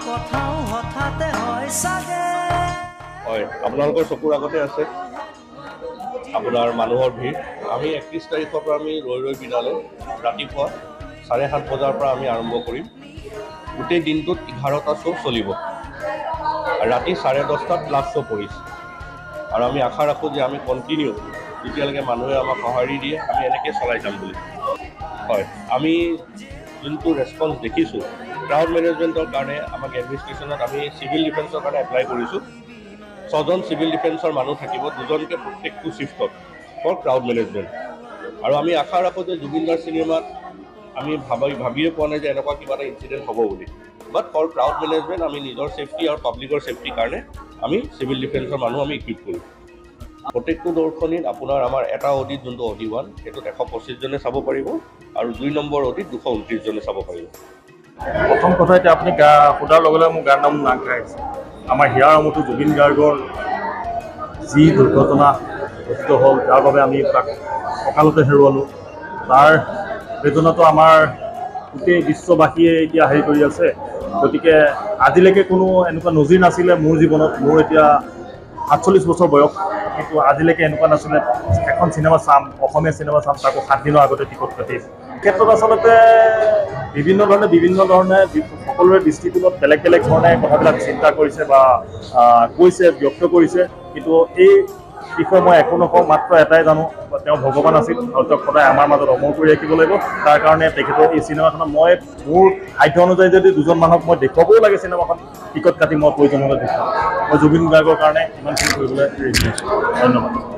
কথাও হঠাতে হয় সাগে হয় আপোনালোকৰ চকুৰ আগতে আছে আপোনাৰ মানুহৰ ভিৰ আমি 31 তাৰিখৰ পৰা আমি ৰৈ বিনালৈ ৰাতিপুৱা 7:30 বজাৰ পৰা আমি আৰম্ভ কৰিম গোটেই দিনটোত 11টা শ্ব' চলিব ৰাতি 10:30টাত লাষ্ট শ্ব' পৰিছে আৰু আমি আশা ৰাখোঁ যে আমি কণ্টিনিউ যেতিয়ালৈকে মানুহে আমাক সঁহাৰি দিয়ে আমি এনেকৈ চলাই যাম বুলি হয় আমি যোনটো ৰেছপন্স দেখিছোঁ ক্ৰাউড মেনেজমেণ্টৰ কাৰণে আমাক এডমিনিষ্ট্ৰেশ্যনত আমি চিভিল ডিফেন্সৰ কাৰণে এপ্লাই কৰিছোঁ 6জন চিভিল ডিফেন্সৰ মানুহ থাকিব 2জনকৈ প্ৰত্যেকটো শ্বিফ্টত ফৰ ক্ৰাউড মেনেজমেণ্ট আৰু আমি আশা ৰাখোঁ যে জুবিনদাৰ চিনেমাত আমি ভাবিয়ে পোৱা নাই যে এনেকুৱা কিবা এটা ইনচিডেণ্ট হ'ব বুলি বাট ফৰ ক্ৰাউড মেনেজমেণ্ট আমি নিজৰ ছেফটি আৰু পাব্লিকৰ ছেফটিৰ কাৰণে আমি চিভিল ডিফেন্সৰ মানুহ আমি ইকুইপ কৰিম প্ৰত্যেকটো দৰ্শনীত আপোনাৰ আমাৰ এটা অডিট যোনটো অডি 1 সেইটোত 125জনে চাব পাৰিব আৰু 2 নম্বৰ অডিট 229জনে চাব পাৰিব প্ৰথম কথা এতিয়া আপুনি সোধাৰ লগে লগে মোৰ গাৰ নাম নাখাই আছে আমাৰ হিয়াৰ আমঠু জুবিন গাৰ্গৰ যি দুৰ্ঘটনা ঘটিত হ'ল যাৰ বাবে আমি তাক অকালতে হেৰুৱালোঁ তাৰ বেদনাটো আমাৰ গোটেই বিশ্ববাসীয়ে এতিয়া হেৰি কৰি আছে গতিকে আজিলৈকে কোনো এনেকুৱা নজিৰ নাছিলে মোৰ জীৱনত মোৰ এতিয়া 48 বছৰ বয়স কিন্তু আজিলৈকে এনেকুৱা নাছিলে এখন চিনেমা চাম অসমীয়া চিনেমা চাম তাকো 7 দিনৰ আগতে টিকট কাটি ক্ষেত্ৰত আচলতে বিভিন্ন ধৰণে সকলোৰে দৃষ্টিকোণত বেলেগ ধৰণে কথাবিলাক চিন্তা কৰিছে বা কৈছে ব্যক্ত কৰিছে কিন্তু এই বিষয়ে মই একো নকওঁ মাত্ৰ এটাই জানো তেওঁ ভগৱান আছিল আৰু তেওঁক সদায় আমাৰ মাজত অমৰ কৰি ৰাখিব লাগিব তাৰ কাৰণে তেখেতৰ এই চিনেমাখনত মই মোৰ সাধ্য অনুযায়ী যদি 2জন মানুহক মই দেখুৱাবও লাগে চিনেমাখন টিকট কাটি মই প্ৰয়োজন হ'লে দেখুৱাম মই জুবিন গাৰ্গৰ কাৰণে ইমানখিনি কৰিবলৈ ধন্যবাদ